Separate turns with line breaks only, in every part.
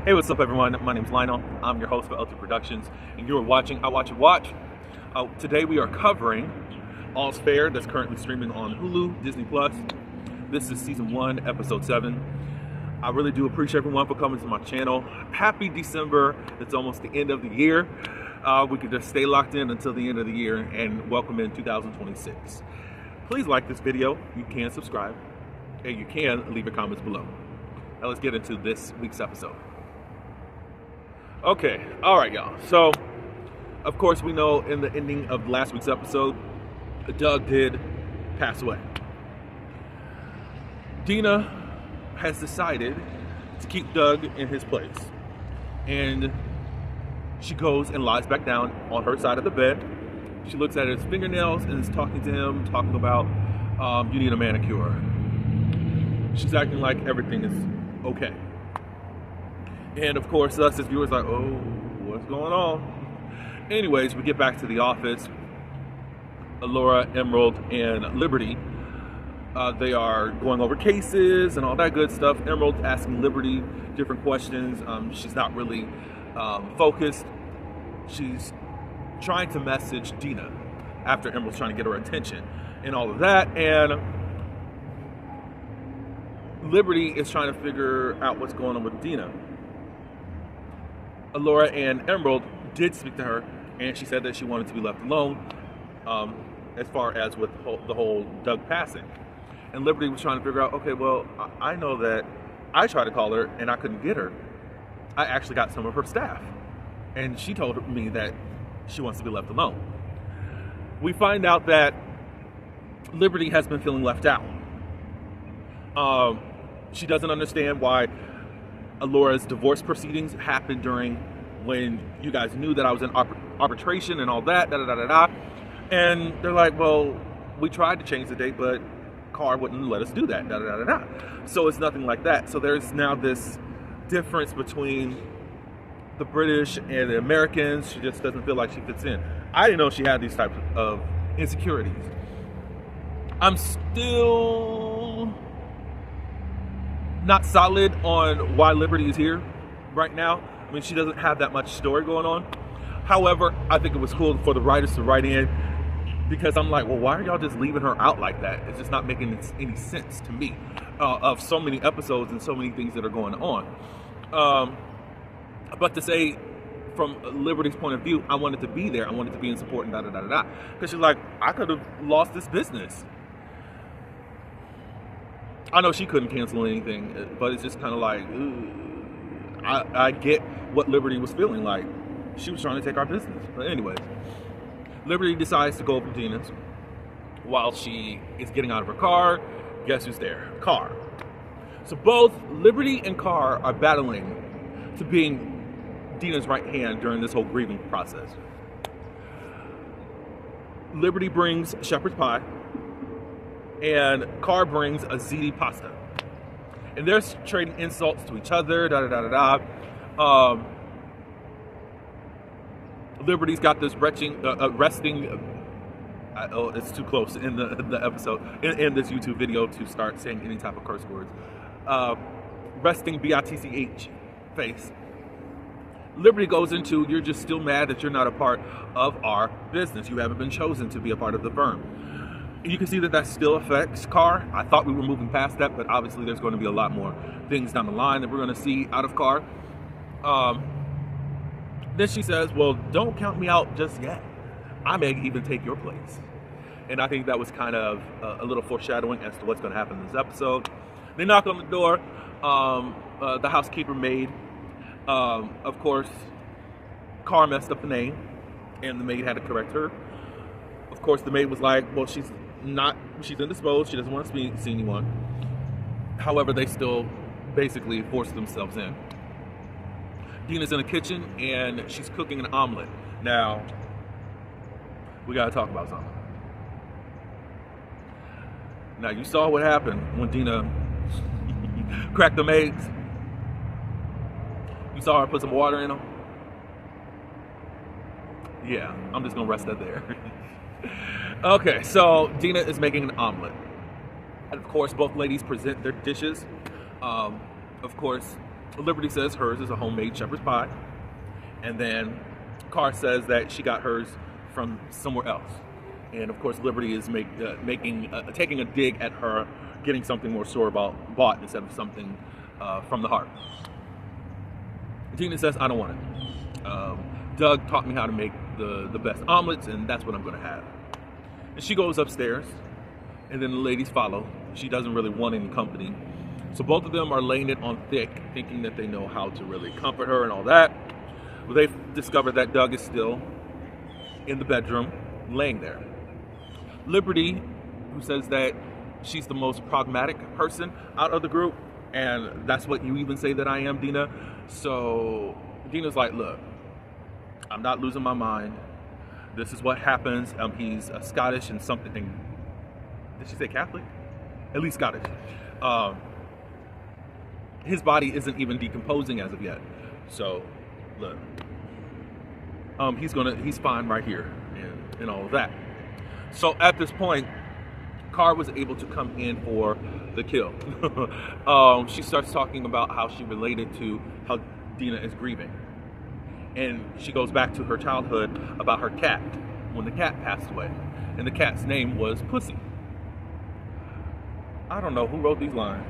Hey, what's up, everyone? My name is Lionel. I'm your host for LT Productions, and you are watching I Watch It Watch. Today we are covering All's Fair, that's currently streaming on Hulu, Disney Plus. This is season 1, episode 7. I really do appreciate everyone for coming to my channel. Happy December! It's almost the end of the year. We can just stay locked in until the end of the year and welcome in 2026. Please like this video. You can subscribe, and you can leave your comments below. Now let's get into this week's episode. Okay, all right, y'all. So, of course, we know in the ending of last week's episode, Doug did pass away. Dina has decided to keep Doug in his place. And she goes and lies back down on her side of the bed. She looks at his fingernails and is talking to him, talking about, you need a manicure. She's acting like everything is okay. And of course, us as viewers are like, oh, what's going on? Anyways, we get back to the office. Laura, Emerald, and Liberty, they are going over cases and all that good stuff. Emerald's asking Liberty different questions. She's not really focused. She's trying to message Dina after Emerald's trying to get her attention and all of that. And Liberty is trying to figure out what's going on with Dina. Laura and Emerald did speak to her, and she said that she wanted to be left alone as far as with the whole Doug passing. And Liberty was trying to figure out, okay, well, I know that I tried to call her and I couldn't get her. I actually got some of her staff, and she told me that she wants to be left alone. We find out that Liberty has been feeling left out. She doesn't understand why Laura's divorce proceedings happened during when you guys knew that I was in arbitration and all that, And they're like, well, we tried to change the date, but Carr wouldn't let us do that, So it's nothing like that. So there's now this difference between the British and the Americans. She just doesn't feel like she fits in. I didn't know she had these types of insecurities. I'm still not solid on why Liberty is here right now. I mean, she doesn't have that much story going on. However, I think it was cool for the writers to write in, because I'm like, well, why are y'all just leaving her out like that? It's just not making any sense to me of so many episodes and so many things that are going on. But to say, from Liberty's point of view, I wanted to be there. I wanted to be in support and Because she's like, I could have lost this business. I know she couldn't cancel anything, but it's just kind of like, I get what Liberty was feeling like. She was trying to take our business. But anyways, Liberty decides to go over to Dina's. While she is getting out of her car, guess who's there? Carr. So both Liberty and Carr are battling to being Dina's right hand during this whole grieving process. Liberty brings shepherd's pie, and Carr brings a ziti pasta. And they're trading insults to each other, Liberty's got this resting, it's too close in the episode, in this YouTube video to start saying any type of curse words. Resting BITCH face. Liberty goes into, you're just still mad that you're not a part of our business. You haven't been chosen to be a part of the firm. You can see that still affects Carr. I thought we were moving past that, but obviously there's going to be a lot more things down the line that we're going to see out of Carr. Then she says, well, don't count me out just yet. I may even take your place. And I think that was kind of a little foreshadowing as to what's going to happen in this episode. They knock on the door. The housekeeper maid. Of course, Carr messed up the name, and the maid had to correct her. Of course, the maid was like, well, she's indisposed. She doesn't want to see anyone. However, they still basically force themselves in. Dina's in the kitchen, and she's cooking an omelet. Now, we got to talk about something. Now, you saw what happened when Dina cracked them eggs. You saw her put some water in them. Yeah, I'm just going to rest that there. Okay, so Dina is making an omelet. And of course, both ladies present their dishes. Of course, Liberty says hers is a homemade shepherd's pie. And then Car says that she got hers from somewhere else. And of course, Liberty is taking a dig at her getting something more store-bought instead of something from the heart. Dina says, I don't want it. Doug taught me how to make the best omelets, and that's what I'm going to have. And she goes upstairs, and then the ladies follow. She doesn't really want any company. So both of them are laying it on thick, thinking that they know how to really comfort her and all that. Well, they've discovered that Doug is still in the bedroom, laying there. Liberty, who says that she's the most pragmatic person out of the group, and that's what you even say that I am, Dina. So Dina's like, look, I'm not losing my mind. This is what happens. He's Scottish and something. Did she say Catholic? At least Scottish. His body isn't even decomposing as of yet. So, look, he's fine right here and all of that. So at this point, Car was able to come in for the kill. She starts talking about how she related to how Dina is grieving. And she goes back to her childhood about her cat, when the cat passed away. And the cat's name was Pussy. I don't know who wrote these lines.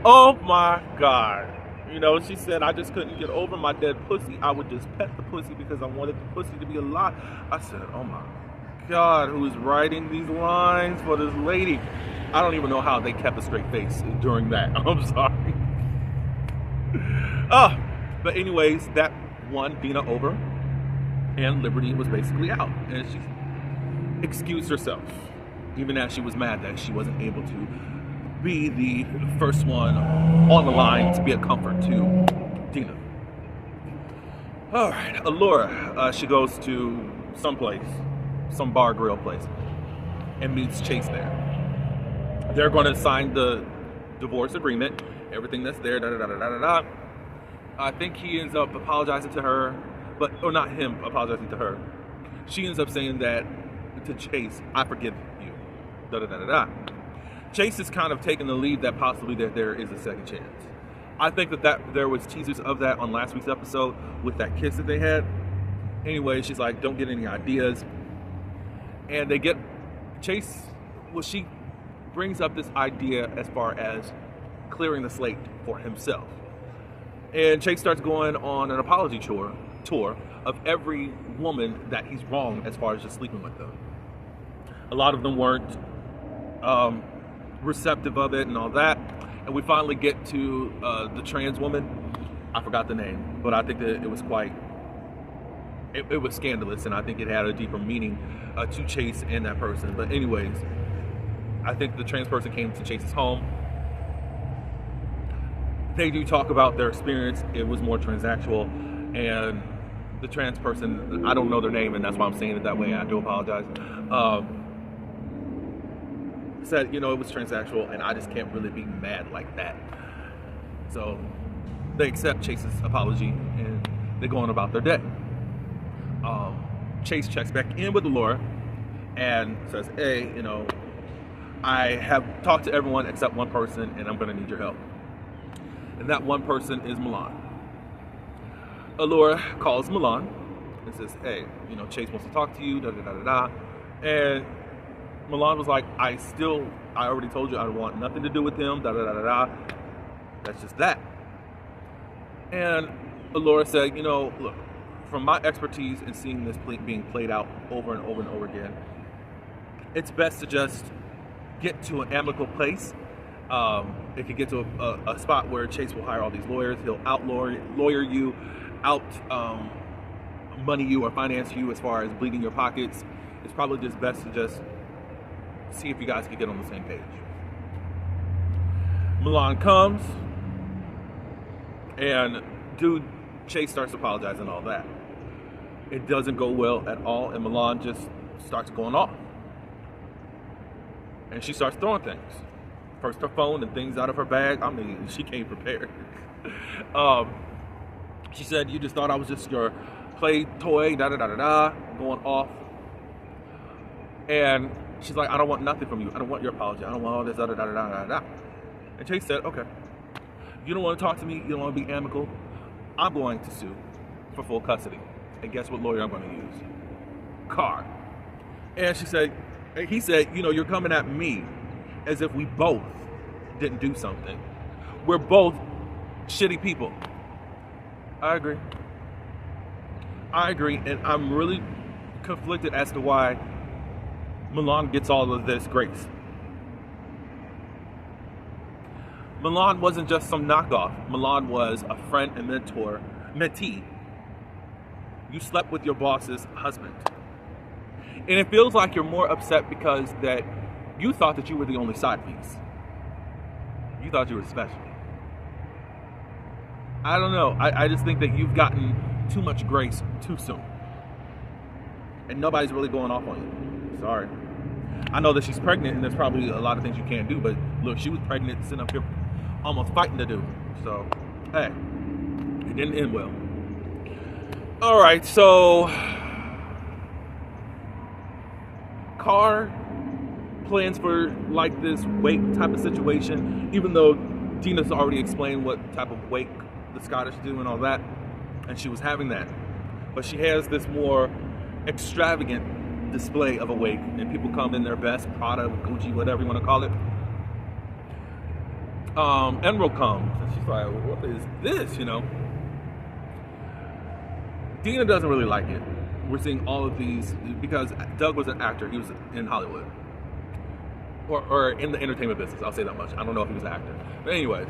Oh my God. You know, she said, I just couldn't get over my dead pussy. I would just pet the pussy because I wanted the pussy to be alive. I said, oh my God, who is writing these lines for this lady? I don't even know how they kept a straight face during that. I'm sorry. But anyways, that won Dina over, and Liberty was basically out. And she excused herself, even as she was mad that she wasn't able to be the first one on the line to be a comfort to Dina. All right, Allura, she goes to someplace, some bar grill place, and meets Chase there. They're going to sign the divorce agreement, everything that's there, da-da-da-da-da-da. I think he ends up apologizing to her, or not him apologizing to her. She ends up saying that to Chase, I forgive you, da-da-da-da-da. Chase is kind of taking the lead that possibly there is a second chance. I think that there was teasers of that on last week's episode with that kiss that they had. Anyway, she's like, don't get any ideas. And they get Chase, well, she brings up this idea as far as clearing the slate for himself. And Chase starts going on an apology tour of every woman that he's wronged as far as just sleeping with them. A lot of them weren't receptive of it and all that. And we finally get to the trans woman. I forgot the name, but I think that it was it was scandalous, and I think it had a deeper meaning to Chase and that person. But anyways, I think the trans person came to Chase's home. They do talk about their experience. It was more transactional, and the trans person, I don't know their name, and that's why I'm saying it that way. I do apologize. Said, it was transactional, and I just can't really be mad like that. So they accept Chase's apology, and they go on about their day. Chase checks back in with Allura and says, hey, I have talked to everyone except one person, and I'm going to need your help. And that one person is Milan. Allura calls Milan and says, hey, Chase wants to talk to you, da-da-da-da-da. And Milan was like, I already told you I want nothing to do with him, da-da-da-da-da. That's just that. And Allura said, look, from my expertise in seeing this being played out over and over and over again, it's best to just get to an amicable place. It could get to a spot where Chase will hire all these lawyers. He'll lawyer you, money you or finance you as far as bleeding your pockets. It's probably just best to just see if you guys can get on the same page. Milan comes, and Chase starts apologizing and all that. It doesn't go well at all, and Milan just starts going off. And she starts throwing things. First her phone and things out of her bag. I mean, she came prepared. She said, you just thought I was just your play toy, da-da-da-da-da, going off. And she's like, I don't want nothing from you. I don't want your apology. I don't want all this, da-da-da-da-da-da. And Chase said, okay, You don't want to talk to me, you don't want to be amicable, I'm going to sue for full custody. And guess what lawyer I'm going to use? Carr. And he said, you're coming at me as if we both didn't do something. We're both shitty people. I agree, and I'm really conflicted as to why Milan gets all of this grace. Milan wasn't just some knockoff. Milan was a friend and mentee. You slept with your boss's husband. And it feels like you're more upset because that you thought that you were the only side piece. You thought you were special. I don't know. I just think that you've gotten too much grace too soon. And nobody's really going off on you. Sorry. I know that she's pregnant and there's probably a lot of things you can't do, but look, she was pregnant sitting up here almost fighting to do. So, hey, it didn't end well. All right, so Carr plans for like this wake type of situation, even though Dina's already explained what type of wake the Scottish do and all that, and she was having that. But she has this more extravagant display of a wake, and people come in their best, Prada, Gucci, whatever you want to call it. Emerald comes, and she's like, what is this, Dina doesn't really like it. We're seeing all of these, because Doug was an actor, he was in Hollywood. Or in the entertainment business, I'll say that much. I don't know if he was an actor. But anyways,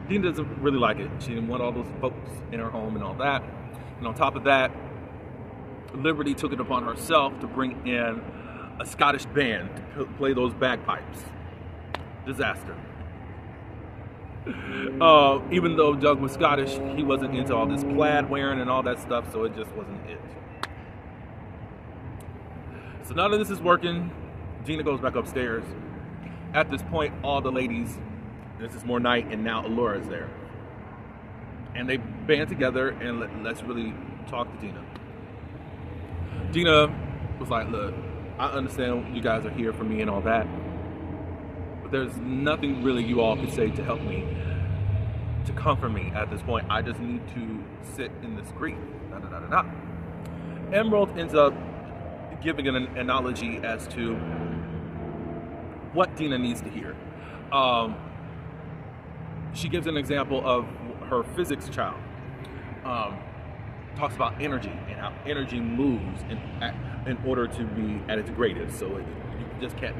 Dina doesn't really like it. She didn't want all those folks in her home and all that. And on top of that, Liberty took it upon herself to bring in a Scottish band to play those bagpipes. Disaster. Even though Doug was Scottish, he wasn't into all this plaid wearing and all that stuff, so it just wasn't it. So none of this is working. Gina goes back upstairs. At this point, all the ladies, this is more night, and now Allura is there. And they band together and let's really talk to Dina. Dina was like, look, I understand you guys are here for me and all that, but there's nothing really you all can say to help me, to comfort me at this point. I just need to sit in this grief. Emerald ends up giving an analogy as to what Dina needs to hear. She gives an example of her physics child. Talks about energy and how energy moves in order to be at its greatest. So you just can't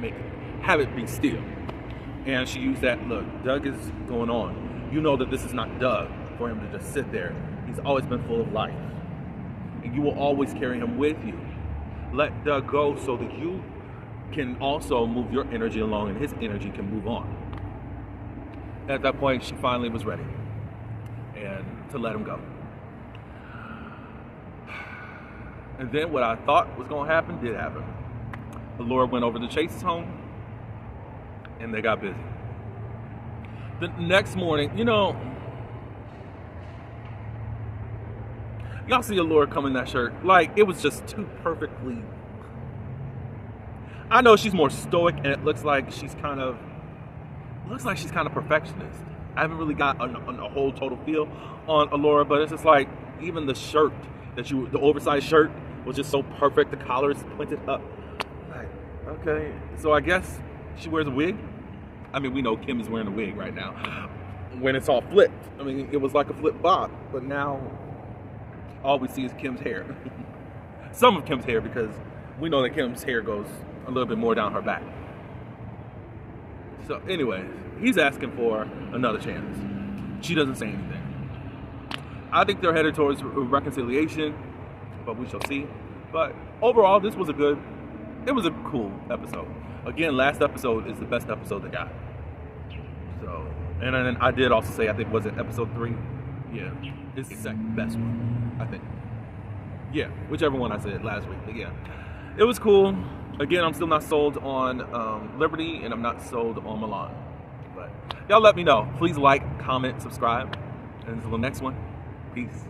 have it be still. And she used that, look, Doug is going on. You know that this is not Doug for him to just sit there. He's always been full of life. And you will always carry him with you. Let Doug go so that you can also move your energy along and his energy can move on. At that point, she finally was ready and to let him go. And then what I thought was going to happen did happen. Allura went over to Chase's home and they got busy. The next morning, y'all see Allura come in that shirt. Like, it was just too perfectly. I know she's more stoic and it looks like she's kind of perfectionist. I haven't really got a whole total feel on Allura, but it's just like, even the shirt the oversized shirt was just so perfect. The collar is pointed up. Like, okay, so I guess she wears a wig. I mean, we know Kim is wearing a wig right now. When it's all flipped, I mean, it was like a flip bob, but now all we see is Kim's hair. Some of Kim's hair, because we know that Kim's hair goes a little bit more down her back. So anyway, he's asking for another chance. She doesn't say anything. I think they're headed towards reconciliation, but we shall see. But overall, it was a cool episode. Again, last episode is the best episode they got. So, and then I did also say, I think, was it episode 3? Yeah, it's the second best one, I think. Yeah, whichever one I said last week, but yeah. It was cool. Again, I'm still not sold on Liberty, and I'm not sold on Milan. But y'all let me know. Please like, comment, subscribe. And until the next one, peace.